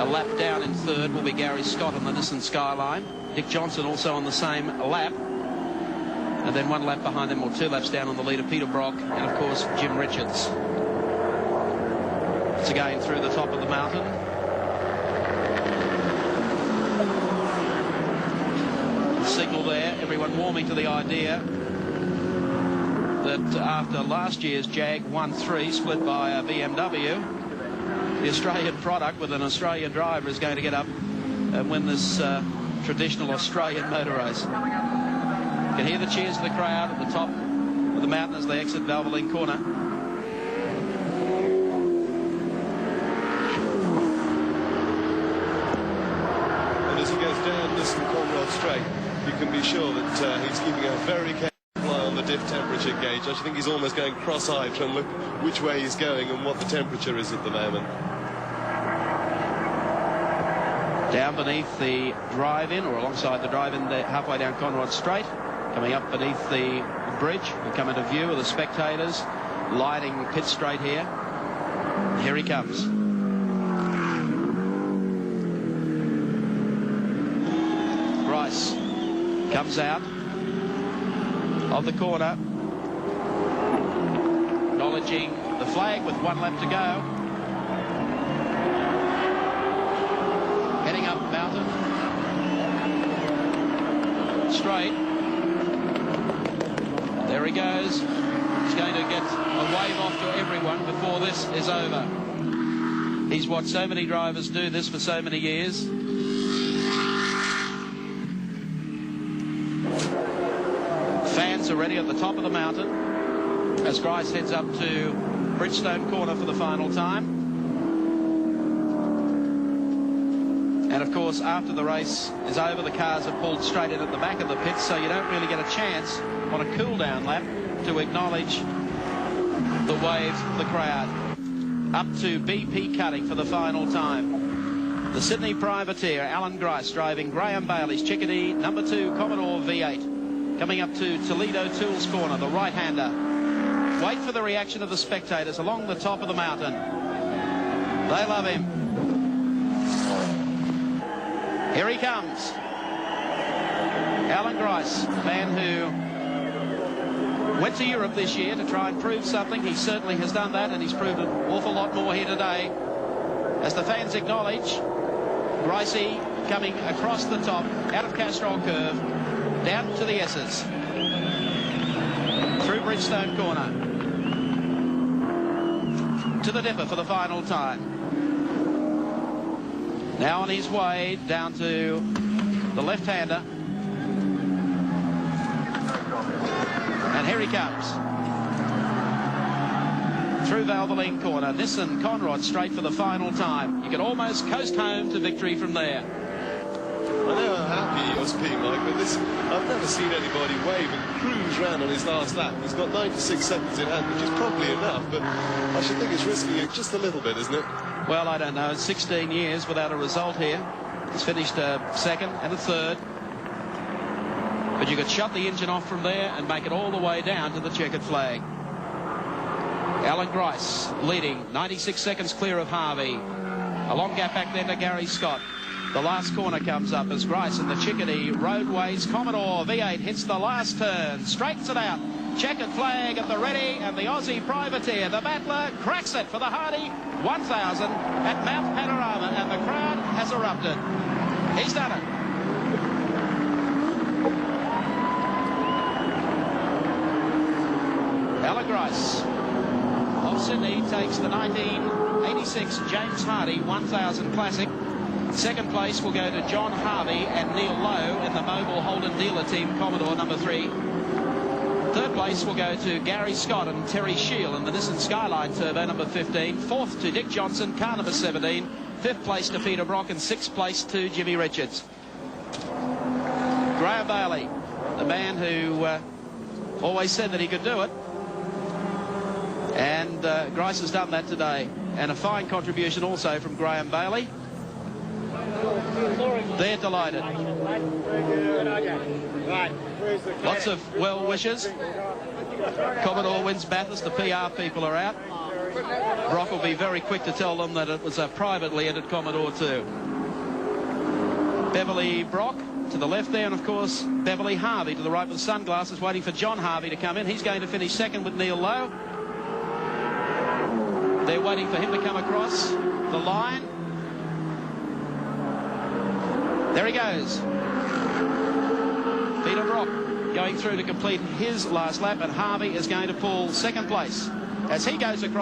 A lap down in third will be Gary Scott on the Nissan Skyline. Dick Johnson also on the same lap. And then 1 lap behind them, or 2 laps down on the leader, Peter Brock, and of course Jim Richards. It's again through the top of the mountain. The signal there, everyone warming to the idea that after last year's Jag 1-3 split by a BMW, the Australian product with an Australian driver is going to get up and win this traditional Australian motor race. You can hear the cheers of the crowd at the top of the mountain as they exit Valvoline Corner. And as he goes down this Conrod Straight, you can be sure that he's keeping a very careful eye on the diff temperature gauge. I think he's almost going cross-eyed trying to look which way he's going and what the temperature is at the moment. Down beneath the drive-in, or alongside the drive-in, halfway down Conrod Straight. Coming up beneath the bridge, we come into view of the spectators lining pit straight here. Here he comes. Grice comes out of the corner, acknowledging the flag with 1 lap to go. Heading up mountain. Straight. There he goes. He's going to get a wave off to everyone before this is over. He's watched so many drivers do this for so many years. Fans are ready at the top of the mountain as Grice heads up to Bridgestone Corner for the final time. And of course, after the race is over, the cars are pulled straight in at the back of the pits, so you don't really get a chance on a cool-down lap to acknowledge the waves of the crowd. Up to BP Cutting for the final time. The Sydney privateer, Alan Grice, driving Graham Bailey's Chickadee number 2 Commodore V8. Coming up to Toledo Tools Corner, the right-hander. Wait for the reaction of the spectators along the top of the mountain. They love him. Here he comes. Alan Grice, a man who went to Europe this year to try and prove something. He certainly has done that, and he's proved an awful lot more here today. As the fans acknowledge, Gricey coming across the top, out of Castrol Curve, down to the S's. Through Bridgestone Corner. To the dipper for the final time. Now on his way down to the left-hander. And here he comes. Through Valvoline Corner. Nissan Conrod Straight for the final time. You can almost coast home to victory from there. I know how happy he must be, Mike, but I've never seen anybody wave and cruise round on his last lap. He's got 96 seconds in hand, which is probably enough, but I should think it's risking it just a little bit, isn't it? Well, I don't know. 16 years without a result here. He's finished a second and a third. But you could shut the engine off from there and make it all the way down to the checkered flag. Alan Grice leading, 96 seconds clear of Harvey. A long gap back there to Gary Scott. The last corner comes up as Grice in the Chickadee Roadways Commodore V8 hits the last turn, straightens it out. Checkered flag at the ready, and the Aussie privateer, the battler, cracks it for the Hardy 1000 at Mount Panorama, and the crowd has erupted. He's done it. Alan Grice of Sydney takes the 1986 James Hardy 1000 Classic. Second place will go to John Harvey and Neil Lowe in the Mobile Holden Dealer Team Commodore number 3. Third place will go to Gary Scott and Terry Shield in the Nissan Skyline Turbo number 15. Fourth to Dick Johnson, car number 17. Fifth place to Peter Brock, and sixth place to Jimmy Richards. Graham Bailey, the man who always said that he could do it. And Grice has done that today. And a fine contribution also from Graham Bailey. They're delighted. Lots of well wishes. Commodore wins Bathurst. The PR people are out. Brock will be very quick to tell them that it was a privately entered Commodore 2. Beverly Brock to the left there, and of course Beverly Harvey to the right with sunglasses, waiting for John Harvey to come in. He's going to finish second with Neil Lowe. They're waiting for him to come across the line. There he goes. Peter Brock going through to complete his last lap, and Harvey is going to pull second place as he goes across.